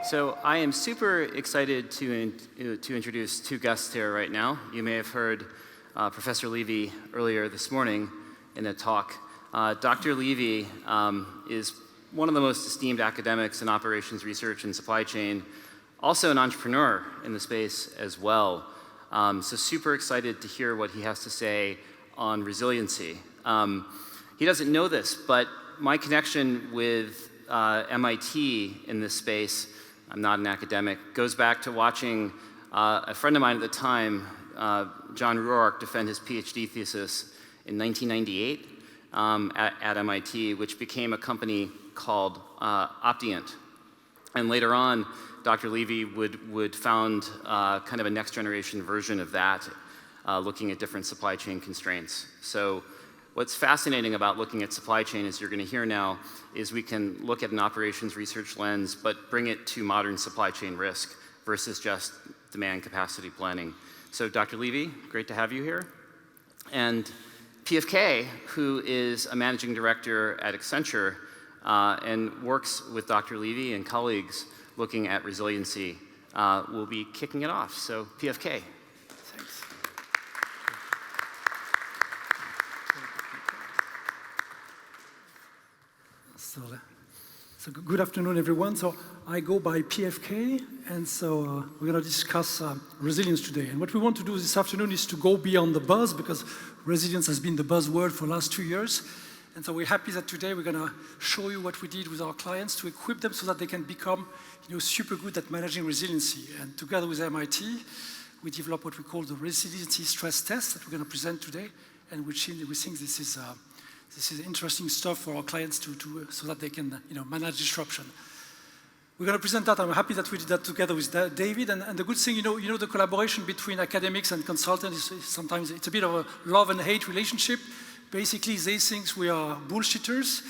So I am super excited to introduce two guests here right now. You may have heard Professor Levi earlier this morning in a talk. Dr. Levi is one of the most esteemed academics in operations research and supply chain, also an entrepreneur in the space as well. So super excited to hear what he has to say on resiliency. He doesn't know this, but my connection with MIT in this space, I'm not an academic, goes back to watching a friend of mine at the time, John Ruark, defend his PhD thesis in 1998 at MIT, which became a company called Optient. And later on, Dr. Levi would found kind of a next generation version of that, looking at different supply chain constraints. So what's fascinating about looking at supply chain, as you're going to hear now, is we can look at an operations research lens, but bring it to modern supply chain risk versus just demand capacity planning. So Dr. Levi, great to have you here. And PFK, who is a managing director at Accenture and works with Dr. Levi and colleagues looking at resiliency, will be kicking it off. So PFK. So good afternoon, everyone. So I go by PFK, and so we're going to discuss resilience today. And what we want to do this afternoon is to go beyond the buzz, because resilience has been the buzzword for the last 2 years. And so we're happy that today we're going to show you what we did with our clients to equip them so that they can become, super good at managing resiliency. And together with MIT, we developed what we call the resiliency stress test that we're going to present today, and we think this is interesting stuff for our clients so that they can manage disruption. We're going to present that. I'm happy that we did that together with David. And the good thing, the collaboration between academics and consultants is sometimes it's a bit of a love and hate relationship. Basically, they think we are bullshitters,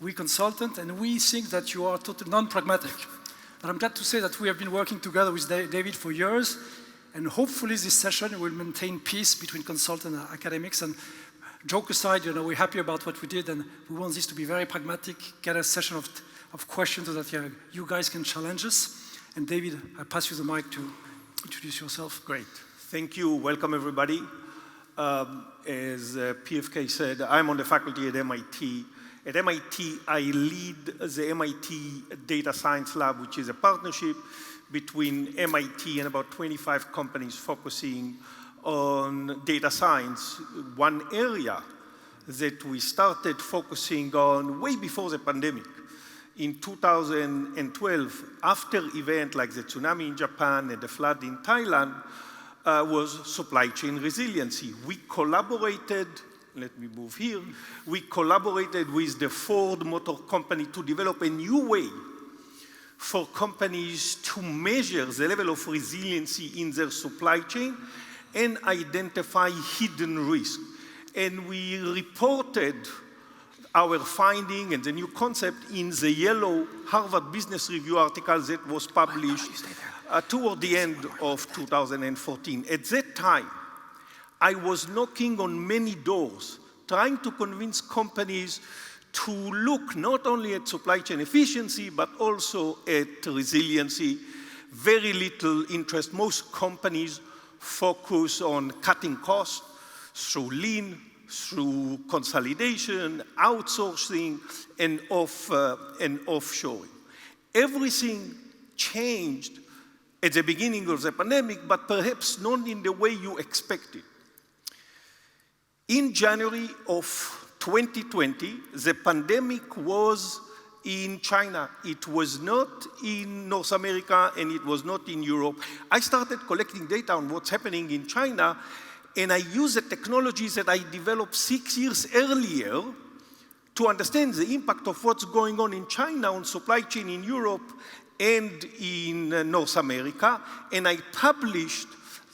we consultant, and we think that you are totally non-pragmatic. But I'm glad to say that we have been working together with David for years, and hopefully this session will maintain peace between consultant and academics. And joke aside, we're happy about what we did, and we want this to be very pragmatic, get a session of questions so that you guys can challenge us. And David, I pass you the mic to introduce yourself. Great. Thank you. Welcome, everybody. As PFK said, I'm on the faculty at MIT. At MIT, I lead the MIT Data Science Lab, which is a partnership between MIT and about 25 companies focusing on data science. One area that we started focusing on way before the pandemic. In 2012, after events like the tsunami in Japan and the flood in Thailand, was supply chain resiliency. We collaborated, let me move here, we collaborated with the Ford Motor Company to develop a new way for companies to measure the level of resiliency in their supply chain and identify hidden risk. And we reported our finding and the new concept in the yellow Harvard Business Review article that was published toward the end of 2014. At that time, I was knocking on many doors, trying to convince companies to look not only at supply chain efficiency, but also at resiliency. Very little interest. Most companies focus on cutting costs through lean, through consolidation, outsourcing, and offshoring. Everything changed at the beginning of the pandemic, but perhaps not in the way you expected. In January of 2020, the pandemic was in China. It was not in North America, and it was not in Europe. I started collecting data on what's happening in China, and I used the technologies that I developed 6 years earlier to understand the impact of what's going on in China on supply chain in Europe and in North America. And I published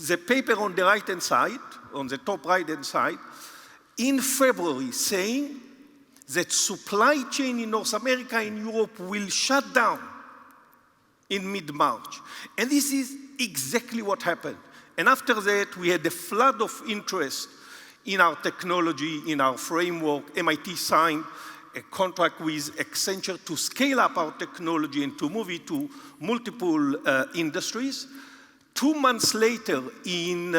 the paper on the right-hand side, on the top right-hand side, in February, saying that supply chain in North America and Europe will shut down in mid-March. And this is exactly what happened. And after that, we had a flood of interest in our technology, in our framework. MIT signed a contract with Accenture to scale up our technology and to move it to multiple industries. 2 months later, in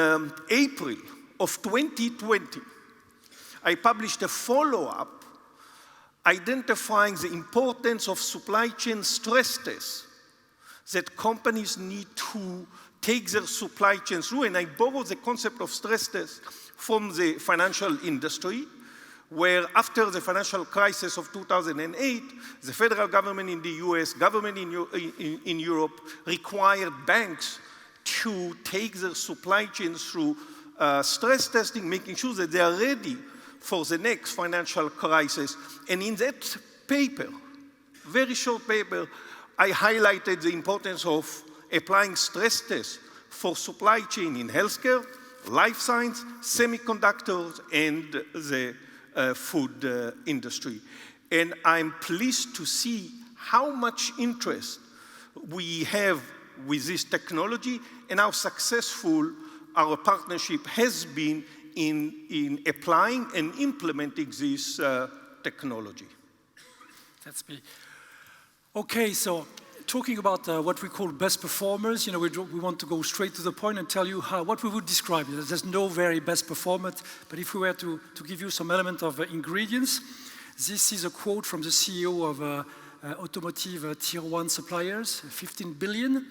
April of 2020, I published a follow-up identifying the importance of supply chain stress tests that companies need to take their supply chain through. And I borrowed the concept of stress tests from the financial industry, where after the financial crisis of 2008, the federal government in the US, government in Europe required banks to take their supply chains through stress testing, making sure that they are ready for the next financial crisis. And in that paper, very short paper, I highlighted the importance of applying stress tests for supply chain in healthcare, life science, semiconductors, and the food industry. And I'm pleased to see how much interest we have with this technology and how successful our partnership has been in applying and implementing this technology. That's me. Okay, so talking about what we call best performers, you know, we want to go straight to the point and tell you what we would describe. There's no very best performance, but if we were to give you some element of ingredients, this is a quote from the CEO of automotive tier 1 suppliers, 15 billion,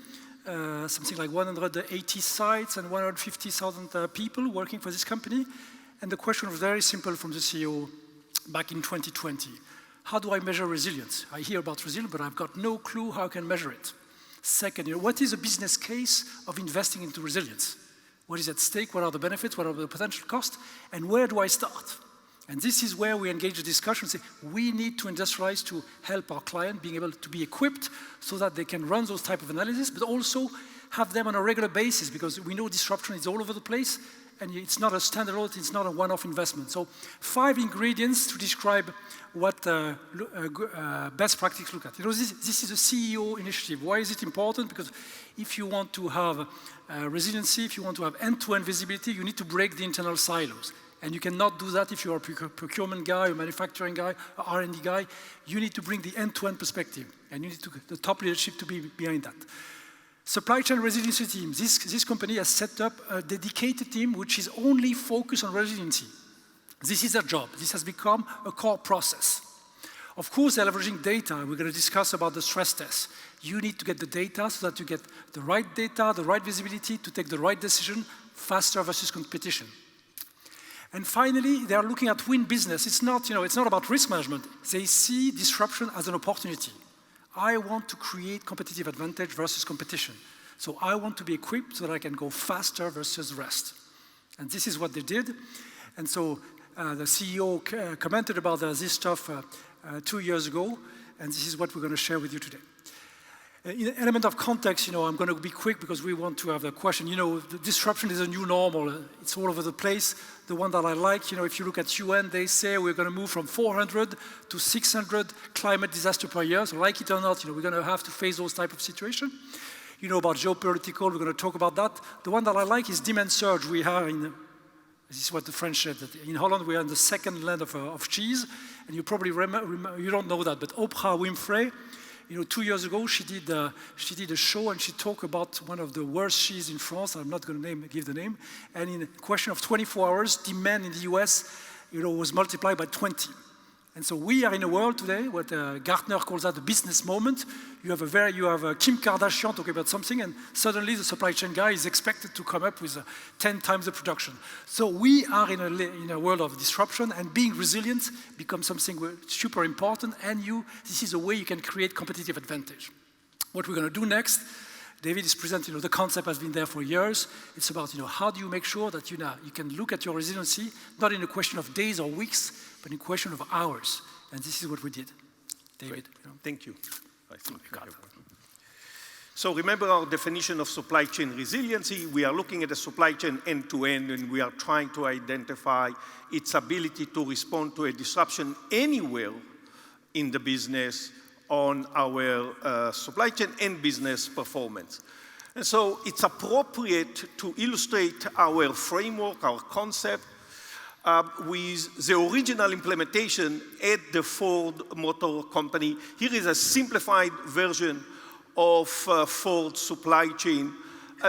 something like 180 sites and 150,000 people working for this company. And the question was very simple from the CEO back in 2020. How do I measure resilience? I hear about resilience, but I've got no clue how I can measure it. Second, what is the business case of investing into resilience? What is at stake? What are the benefits? What are the potential costs? And where do I start? And this is where we engage the discussion, say, we need to industrialize to help our client being able to be equipped so that they can run those type of analysis, but also have them on a regular basis, because we know disruption is all over the place, and it's not a standalone, it's not a one-off investment. So 5 ingredients to describe what best practice look at. You know, this is a CEO initiative. Why is it important? Because if you want to have resiliency, if you want to have end-to-end visibility, you need to break the internal silos. And you cannot do that if you're a procurement guy, a manufacturing guy, an R&D guy. You need to bring the end-to-end perspective, and you need the top leadership to be behind that. Supply chain resiliency team. This company has set up a dedicated team which is only focused on resiliency. This is their job. This has become a core process. Of course, they're leveraging data. We're going to discuss about the stress tests. You need to get the data so that you get the right data, the right visibility to take the right decision faster versus competition. And finally, they are looking at win business. It's not about risk management. They see disruption as an opportunity. I want to create competitive advantage versus competition. So I want to be equipped so that I can go faster versus the rest. And this is what they did. And so the CEO commented about this stuff 2 years ago, and this is what we're going to share with you today. In an element of context, you know, I'm going to be quick because we want to have a question. You know, the disruption is a new normal. It's all over the place. The one that I like, you know, if you look at UN, they say we're going to move from 400 to 600 climate disasters per year. So like it or not, you know, we're going to have to face those type of situations. You know about geopolitical, we're going to talk about that. The one that I like is demand surge. We are in, this is what the French said, that in Holland we are in the second land of cheese. And you probably remember, you don't know that, but Oprah Winfrey, you know, 2 years ago, she did a show and she talked about one of the worst cheese in France. I'm not going to give the name. And in a question of 24 hours, demand in the US, you know, was multiplied by 20. And so we are in a world today, what Gartner calls that the business moment. You have Kim Kardashian talking about something, and suddenly the supply chain guy is expected to come up with 10 times the production. So we are in a world of disruption, and being resilient becomes something super important, and this is a way you can create competitive advantage. What we're going to do next, David is presenting, you know, the concept has been there for years. It's about, you know, how do you make sure that you can look at your resiliency, not in a question of days or weeks, but in a question of hours. And this is what we did. David. You know. Thank you. So remember our definition of supply chain resiliency. We are looking at the supply chain end-to-end, and we are trying to identify its ability to respond to a disruption anywhere in the business on our supply chain and business performance. And so it's appropriate to illustrate our framework, our concept, with the original implementation at the Ford Motor Company. Here is a simplified version of Ford's supply chain,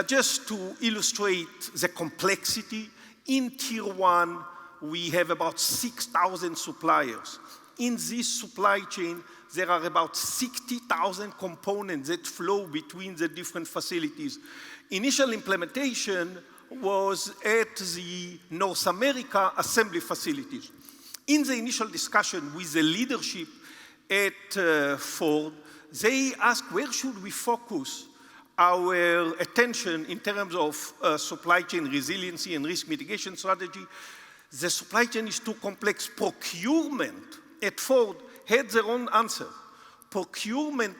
just to illustrate the complexity. In Tier 1, we have about 6,000 suppliers. In this supply chain, there are about 60,000 components that flow between the different facilities. Initial implementation was at the North America assembly facilities. In the initial discussion with the leadership at Ford, they asked, where should we focus our attention in terms of supply chain resiliency and risk mitigation strategy? The supply chain is too complex. Procurement at Ford had their own answer. Procurement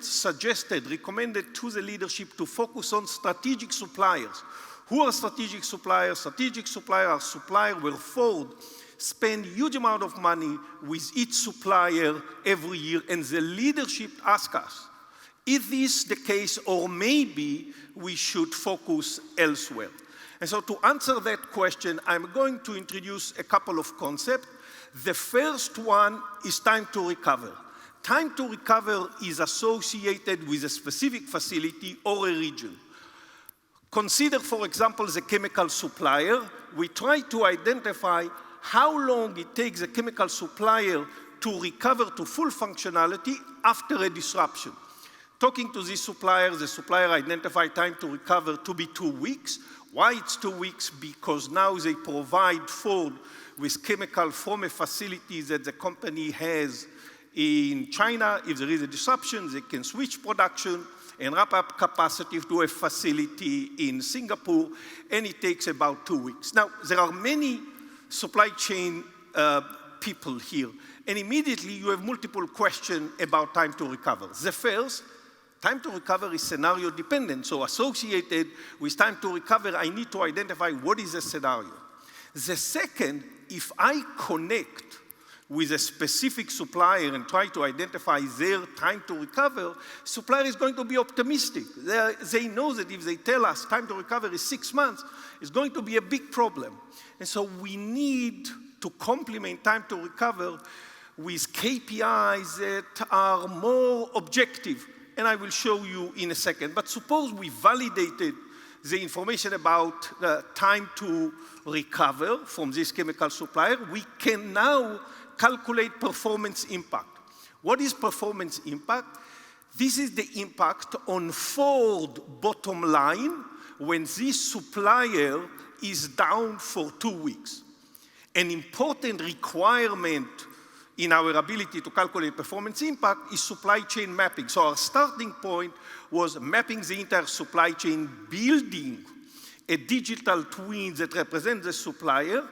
recommended to the leadership to focus on strategic suppliers. Who are strategic suppliers? Strategic suppliers are suppliers where Ford spend huge amount of money with each supplier every year, and the leadership asked us, is this the case, or maybe we should focus elsewhere? And so to answer that question, I'm going to introduce a couple of concepts. The first one is time to recover. Time to recover is associated with a specific facility or a region. Consider, for example, the chemical supplier. We try to identify how long it takes a chemical supplier to recover to full functionality after a disruption. Talking to this supplier, the supplier identified time to recover to be 2 weeks. Why it's 2 weeks? Because now they provide Ford with chemical from a facility that the company has in China. If there is a disruption, they can switch production and ramp up capacity to a facility in Singapore, and it takes about 2 weeks. Now, there are many supply chain people here, and immediately you have multiple questions about time to recover. The first, time to recover is scenario dependent, so associated with time to recover, I need to identify what is the scenario. The second, if I connect with a specific supplier and try to identify their time to recover, supplier is going to be optimistic. They know that if they tell us time to recover is 6 months, it's going to be a big problem. And so we need to complement time to recover with KPIs that are more objective, and I will show you in a second. But suppose we validated the information about the time to recover from this chemical supplier, we can now calculate performance impact. What is performance impact? This is the impact on Ford bottom line when this supplier is down for 2 weeks. An important requirement in our ability to calculate performance impact is supply chain mapping. So our starting point was mapping the entire supply chain, building a digital twin that represents the supplier,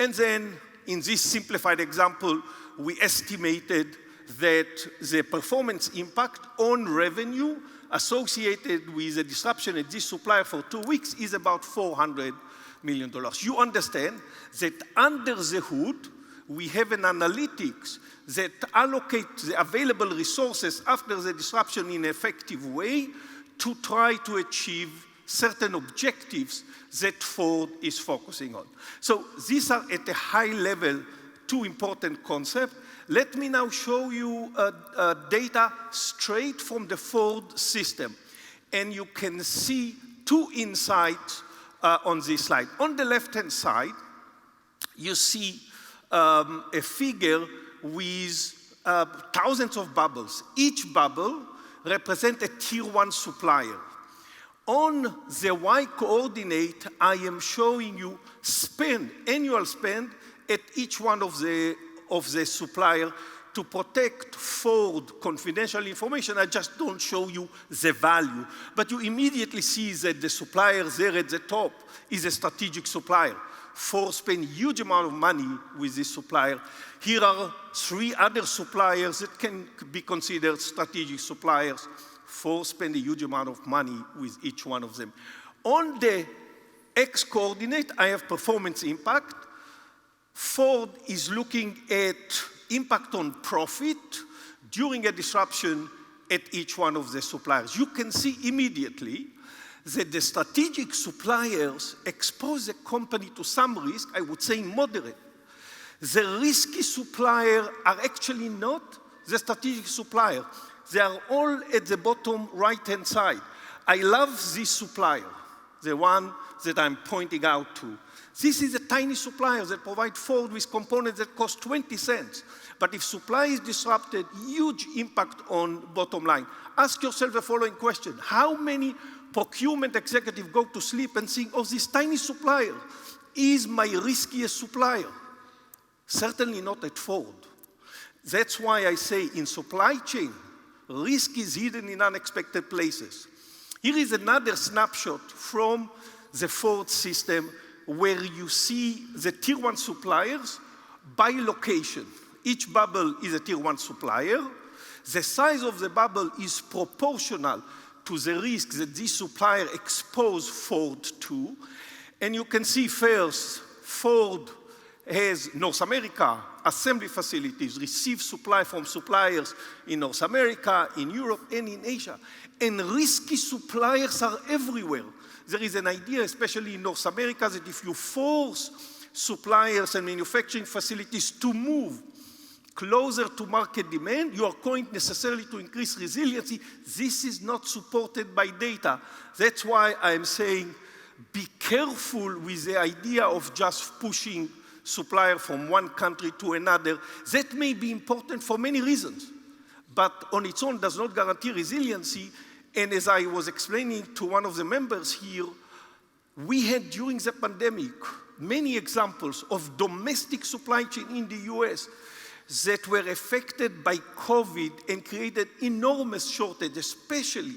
and then in this simplified example, we estimated that the performance impact on revenue associated with the disruption at this supplier for 2 weeks is about $400 million. You understand that under the hood, we have an analytics that allocate the available resources after the disruption in an effective way to try to achieve certain objectives that Ford is focusing on. So these are at a high level 2 important concepts. Let me now show you data straight from the Ford system. And you can see 2 insights on this slide. On the left-hand side, you see a figure with thousands of bubbles. Each bubble represents a Tier 1 supplier. On the Y coordinate, I am showing you annual spend at each one of the supplier to protect Ford confidential information. I just don't show you the value. But you immediately see that the supplier there at the top is a strategic supplier. Ford spend huge amount of money with this supplier. Here are 3 other suppliers that can be considered strategic suppliers. Ford spend a huge amount of money with each one of them. On the X coordinate, I have performance impact. Ford is looking at impact on profit during a disruption at each one of the suppliers. You can see immediately that the strategic suppliers expose the company to some risk, I would say moderate. The risky supplier are actually not the strategic supplier. They are all at the bottom right-hand side. I love this supplier, the one that I'm pointing out to. This is a tiny supplier that provides Ford with components that cost 20 cents. But if supply is disrupted, huge impact on bottom line. Ask yourself the following question. How many procurement executives go to sleep and think, oh, this tiny supplier is my riskiest supplier? Certainly not at Ford. That's why I say in supply chain, risk is hidden in unexpected places. Here is another snapshot from the Ford system where you see the tier 1 suppliers by location. Each bubble is a tier 1 supplier. The size of the bubble is proportional to the risk that this supplier exposed Ford to. And you can see first, Ford has North America, assembly facilities, receive supply from suppliers in North America, in Europe, and in Asia. And risky suppliers are everywhere. There is an idea, especially in North America, that if you force suppliers and manufacturing facilities to move closer to market demand, you are going necessarily to increase resiliency. This is not supported by data. That's why I'm saying be careful with the idea of just pushing supplier from one country to another. That may be important for many reasons, but on its own does not guarantee resiliency. And as I was explaining to one of the members here, we had during the pandemic many examples of domestic supply chain in the US that were affected by COVID and created enormous shortage, especially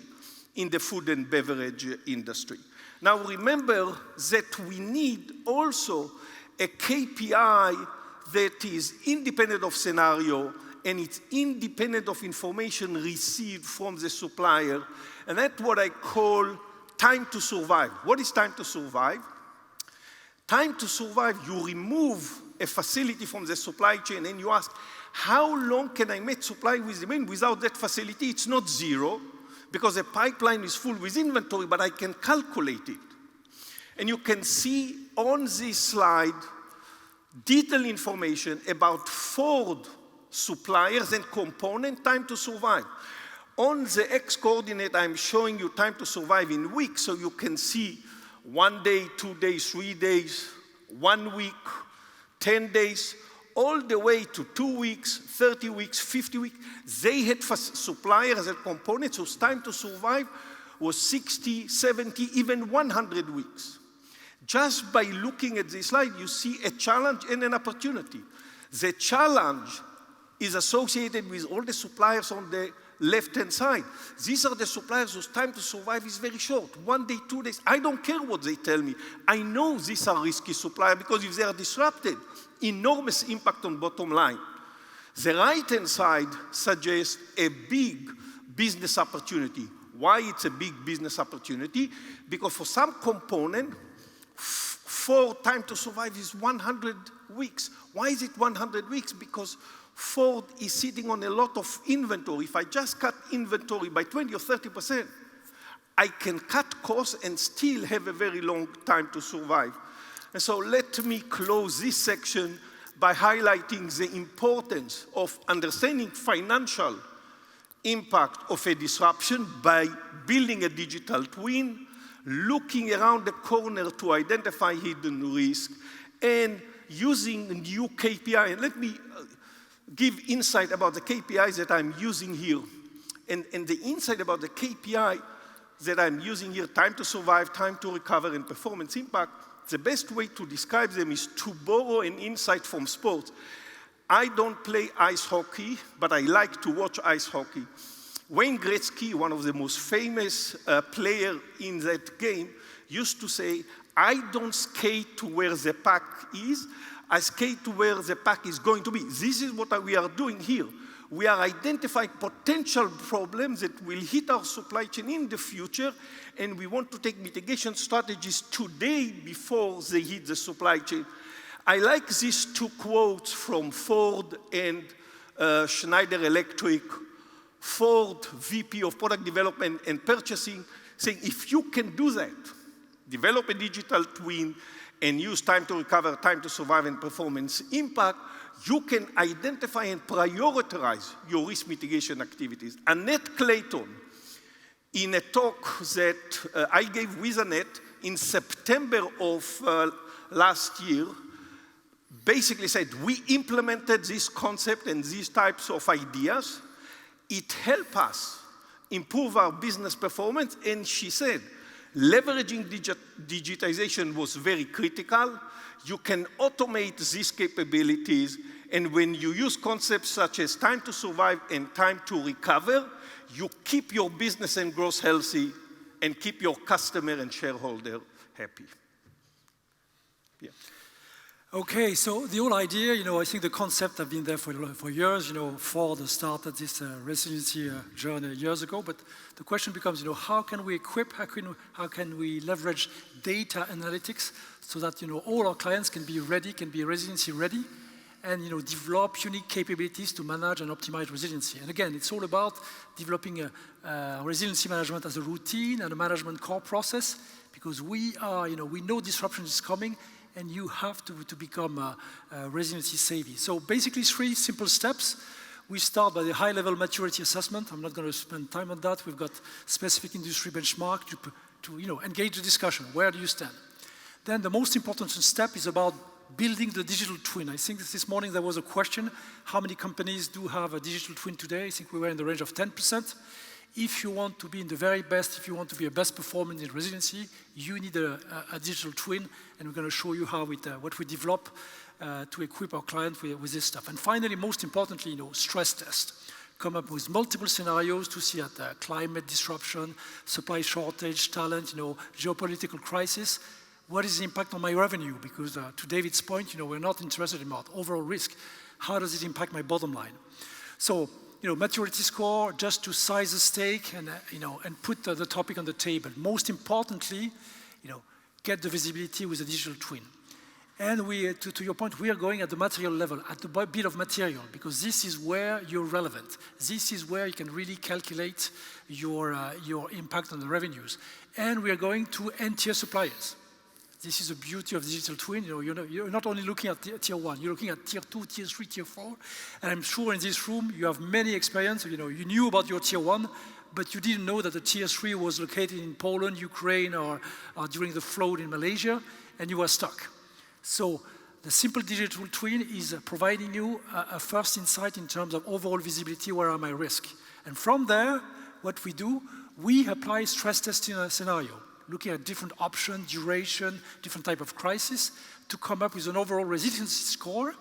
in the food and beverage industry. Now remember that we need also a KPI that is independent of scenario and it's independent of information received from the supplier. And that's what I call time to survive. What is time to survive? Time to survive, you remove a facility from the supply chain and you ask, how long can I meet supply with demand without that facility? It's not zero, because the pipeline is full with inventory, but I can calculate it. And you can see on this slide detailed information about Ford suppliers and component time to survive. On the X coordinate, I'm showing you time to survive in weeks, so you can see 1 day, 2 days, 3 days, 1 week, 10 days, all the way to 2 weeks, 30 weeks, 50 weeks. They had suppliers and components whose time to survive was 60, 70, even 100 weeks. Just by looking at this slide, you see a challenge and an opportunity. The challenge is associated with all the suppliers on the left-hand side. These are the suppliers whose time to survive is very short. 1 day, 2 days. I don't care what they tell me. I know these are risky suppliers because if they are disrupted, enormous impact on bottom line. The right-hand side suggests a big business opportunity. Why it's a big business opportunity? Because for some component, Ford time to survive is 100 weeks. Why is it 100 weeks? Because Ford is sitting on a lot of inventory. If I just cut inventory by 20 or 30%, I can cut costs and still have a very long time to survive. And so let me close this section by highlighting the importance of understanding financial impact of a disruption by building a digital twin, looking around the corner to identify hidden risk, and using new KPI. And let me give insight about the KPIs that I'm using here. And the insight about the KPI that I'm using here, time to survive, time to recover, and performance impact, the best way to describe them is to borrow an insight from sports. I don't play ice hockey, but I like to watch ice hockey. Wayne Gretzky, one of the most famous players in that game, used to say, I don't skate to where the puck is, I skate to where the puck is going to be. This is what we are doing here. We are identifying potential problems that will hit our supply chain in the future, and we want to take mitigation strategies today before they hit the supply chain. I like these two quotes from Ford and Schneider Electric. Ford, VP of Product Development and Purchasing, saying if you can do that, develop a digital twin and use time to recover, time to survive, and performance impact, you can identify and prioritize your risk mitigation activities. Annette Clayton, in a talk that I gave with Annette in September of last year, basically said, we implemented this concept and these types of ideas. It helped us improve our business performance, and she said, leveraging digitization was very critical. You can automate these capabilities, and when you use concepts such as time to survive and time to recover, you keep your business and growth healthy and keep your customer and shareholder happy. Yeah. Okay, so the whole idea, I think the concept have been there for years. Ford started this resiliency journey years ago. But the question becomes, how can we equip, how can we leverage data analytics so that all our clients can be ready, can be resiliency ready, and develop unique capabilities to manage and optimize resiliency. And again, it's all about developing a resiliency management as a routine and a management core process, because we know disruption is coming, and you have to become resiliency savvy. So basically 3 simple steps. We start by the high-level maturity assessment. I'm not going to spend time on that. We've got specific industry benchmark to engage the discussion. Where do you stand? Then the most important step is about building the digital twin. I think this morning there was a question, how many companies do have a digital twin today? I think we were in the range of 10%. If you want to be in the very best, if you want to be a best performer in resiliency, you need a digital twin, and we're going to show you how what we develop to equip our client with this stuff. And finally, most importantly, stress test. Come up with multiple scenarios to see at climate disruption, supply shortage, talent, geopolitical crisis. What is the impact on my revenue? Because to David's point, we're not interested in about overall risk. How does it impact my bottom line? So, maturity score, just to size the stake and put the topic on the table. Most importantly, get the visibility with the digital twin. And to your point, we are going at the material level, at the bill of material, because this is where you're relevant. This is where you can really calculate your impact on the revenues. And we are going to end-tier suppliers. This is the beauty of digital twin. You're not only looking at tier 1, you're looking at tier 2, tier 3, tier 4. And I'm sure in this room you have many experience. You knew about your tier 1, but you didn't know that the tier 3 was located in Poland, Ukraine, or during the flood in Malaysia, and you were stuck. So the simple digital twin is providing you a first insight in terms of overall visibility, where are my risks. And from there, what we do, we apply stress testing a scenario, looking at different options, duration, different type of crisis, to come up with an overall resiliency score,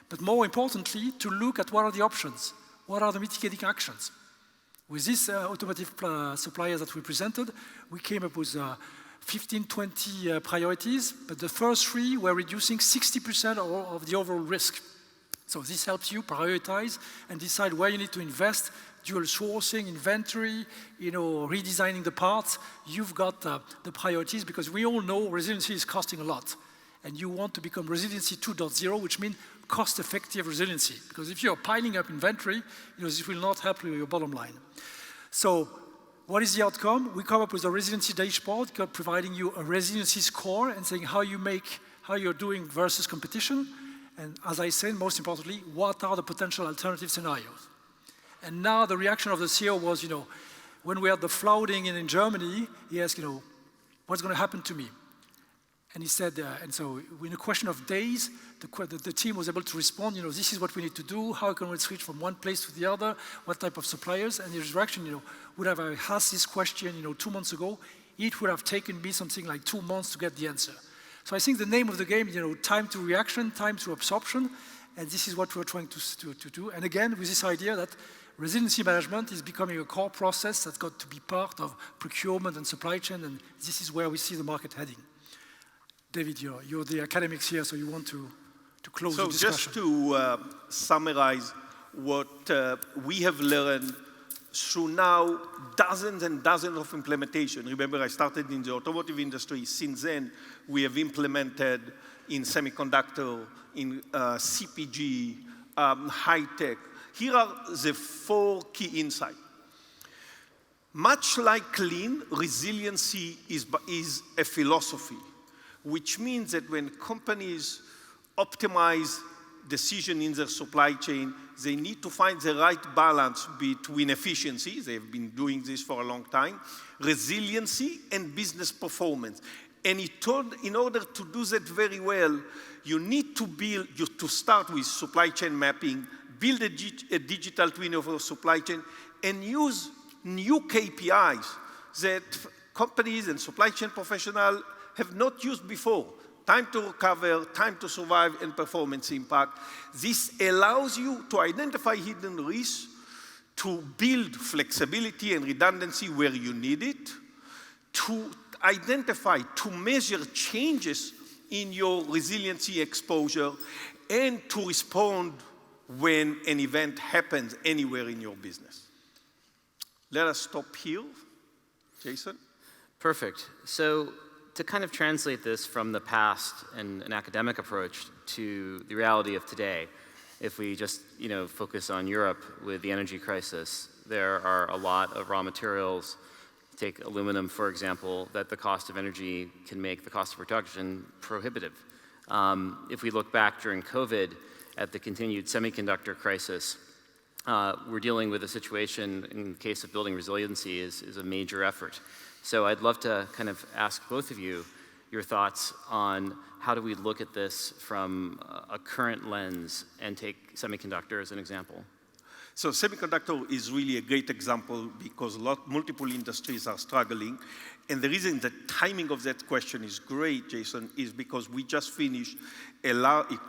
but more importantly, to look at what are the options, what are the mitigating actions. With these automotive suppliers that we presented, we came up with 15, 20 priorities, but the first 3 were reducing 60% of the overall risk. So this helps you prioritize and decide where you need to invest, dual sourcing, inventory, redesigning the parts. You've got the priorities, because we all know resiliency is costing a lot. And you want to become resiliency 2.0, which means cost-effective resiliency. Because if you're piling up inventory, this will not help your bottom line. So what is the outcome? We come up with a resiliency dashboard, providing you a resiliency score and saying how you're doing versus competition. And as I said, most importantly, what are the potential alternative scenarios? And now the reaction of the CEO was, when we had the flooding in Germany, he asked, what's going to happen to me? And he said, and so in a question of days, the team was able to respond, this is what we need to do, how can we switch from one place to the other, what type of suppliers, and his reaction, would have I asked this question, 2 months ago, it would have taken me something like 2 months to get the answer. So I think the name of the game, time to reaction, time to absorption, and this is what we're trying to do. And again, with this idea that resiliency management is becoming a core process that's got to be part of procurement and supply chain, and this is where we see the market heading. David, you're the academics here, so you want to close the discussion. So just to summarize what we have learned through now dozens and dozens of implementation. Remember, I started in the automotive industry. Since then, we have implemented in semiconductor, in CPG, high tech. Here are the 4 key insights. Much like lean, resiliency is a philosophy, which means that when companies optimize decision in their supply chain, they need to find the right balance between efficiency, they've been doing this for a long time, resiliency, and business performance. And in order to do that very well, you need to start with supply chain mapping, build a digital twin of your supply chain, and use new KPIs that companies and supply chain professionals have not used before. Time to recover, time to survive, and performance impact. This allows you to identify hidden risks, to build flexibility and redundancy where you need it, to identify, to measure changes in your resiliency exposure, and to respond when an event happens anywhere in your business. Let us stop here. Jason? Perfect. So to kind of translate this from the past and an academic approach to the reality of today, if we just focus on Europe with the energy crisis, there are a lot of raw materials. Take aluminum, for example, that the cost of energy can make the cost of production prohibitive. If we look back during COVID at the continued semiconductor crisis, we're dealing with a situation in the case of building resiliency is a major effort. So I'd love to kind of ask both of you your thoughts on how do we look at this from a current lens and take semiconductor as an example. So semiconductor is really a great example because multiple industries are struggling. And the reason the timing of that question is great, Jason, is because we just finished,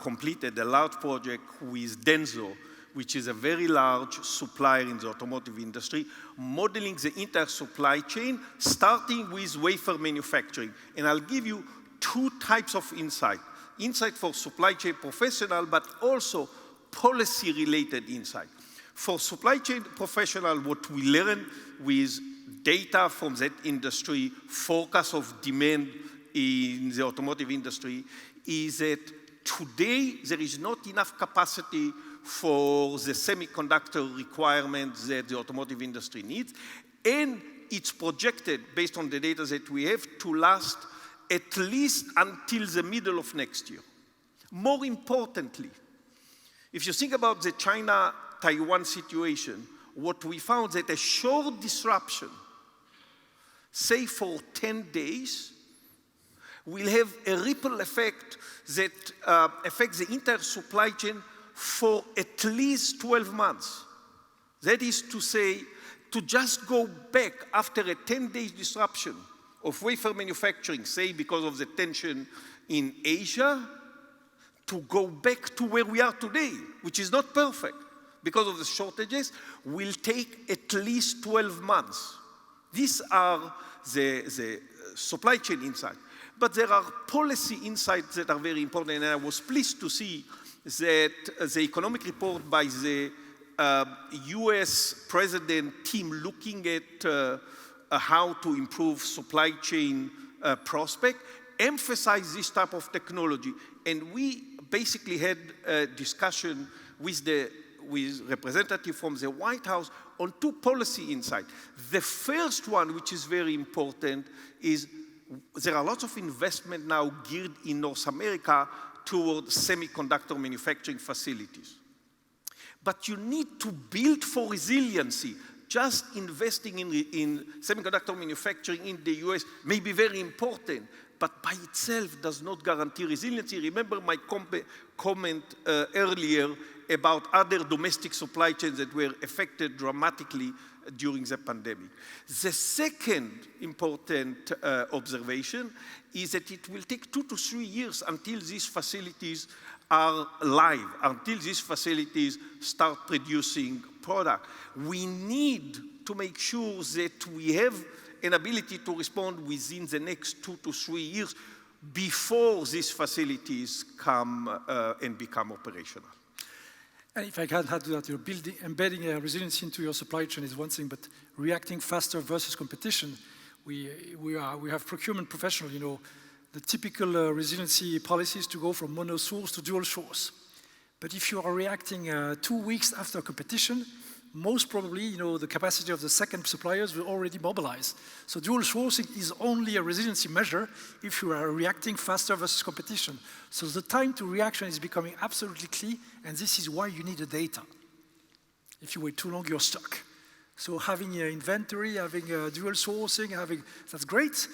completed a large project with Denso, which is a very large supplier in the automotive industry, modeling the entire supply chain, starting with wafer manufacturing. And I'll give you two types of insight. Insight for supply chain professional, but also policy-related insight. For supply chain professional, what we learn with data from that industry, forecast of demand in the automotive industry, is that today there is not enough capacity for the semiconductor requirements that the automotive industry needs, and it's projected, based on the data that we have, to last at least until the middle of next year. More importantly, if you think about the China-Taiwan situation, what we found that a short disruption, say for 10 days, will have a ripple effect that affects the entire supply chain for at least 12 months. That is to say, to just go back after a 10-day disruption of wafer manufacturing, say because of the tension in Asia, to go back to where we are today, which is not perfect because of the shortages, will take at least 12 months. These are the supply chain insights. But there are policy insights that are very important, and I was pleased to see that the economic report by the US president team looking at how to improve supply chain prospect emphasize this type of technology. And we basically had a discussion with representatives from the White House on two policy insights. The first one, which is very important, is there are lots of investment now geared in North America toward semiconductor manufacturing facilities. But you need to build for resiliency. Just investing in semiconductor manufacturing in the US may be very important, but by itself does not guarantee resiliency. Remember my comment earlier about other domestic supply chains that were affected dramatically during the pandemic. The second important observation is that it will take 2 to 3 years until these facilities are live, until these facilities start producing product. We need to make sure that we have an ability to respond within the next 2 to 3 years before these facilities come and become operational. And if I can add to that, embedding a resiliency into your supply chain is one thing, but reacting faster versus competition, we have procurement professionals, the typical resiliency policy is to go from mono source to dual source. But if you are reacting 2 weeks after competition, most probably, the capacity of the second suppliers will already mobilize. So dual sourcing is only a resiliency measure if you are reacting faster versus competition. So the time to reaction is becoming absolutely key, and this is why you need the data. If you wait too long, you're stuck. So having inventory, having dual sourcing, that's great,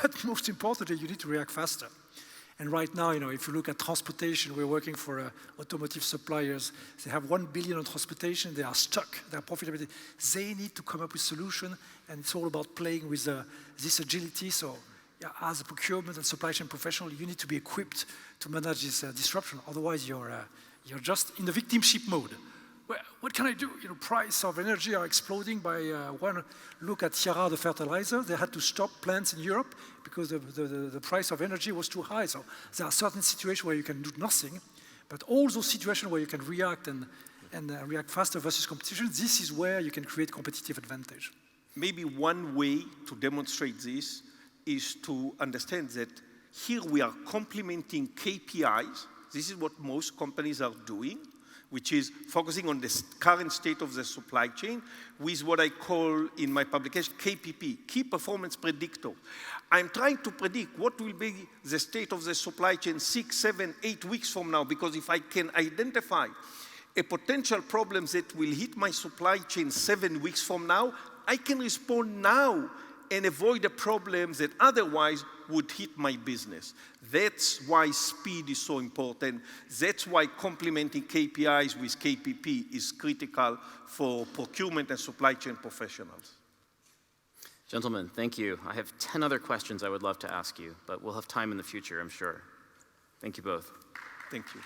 but most importantly, you need to react faster. And right now, if you look at transportation, we're working for automotive suppliers. They have 1 billion on transportation. They are stuck. Their profitability. They need to come up with solution, and it's all about playing with this agility. So, as a procurement and supply chain professional, you need to be equipped to manage this disruption. Otherwise, you're just in the victimship mode. Well, what can I do? Price of energy are exploding by one look at Sierra, the fertilizer. They had to stop plants in Europe because the price of energy was too high. So there are certain situations where you can do nothing, but all those situations where you can react and react faster versus competition, this is where you can create competitive advantage. Maybe one way to demonstrate this is to understand that here we are complementing KPIs. This is what most companies are doing, which is focusing on the current state of the supply chain with what I call in my publication KPP, Key Performance Predictor. I'm trying to predict what will be the state of the supply chain 6, 7, 8 weeks from now, because if I can identify a potential problem that will hit my supply chain 7 weeks from now, I can respond now and avoid the problems that otherwise would hit my business. That's why speed is so important. That's why complementing KPIs with KPP is critical for procurement and supply chain professionals. Gentlemen, thank you. I have 10 other questions I would love to ask you, but we'll have time in the future, I'm sure. Thank you both. Thank you.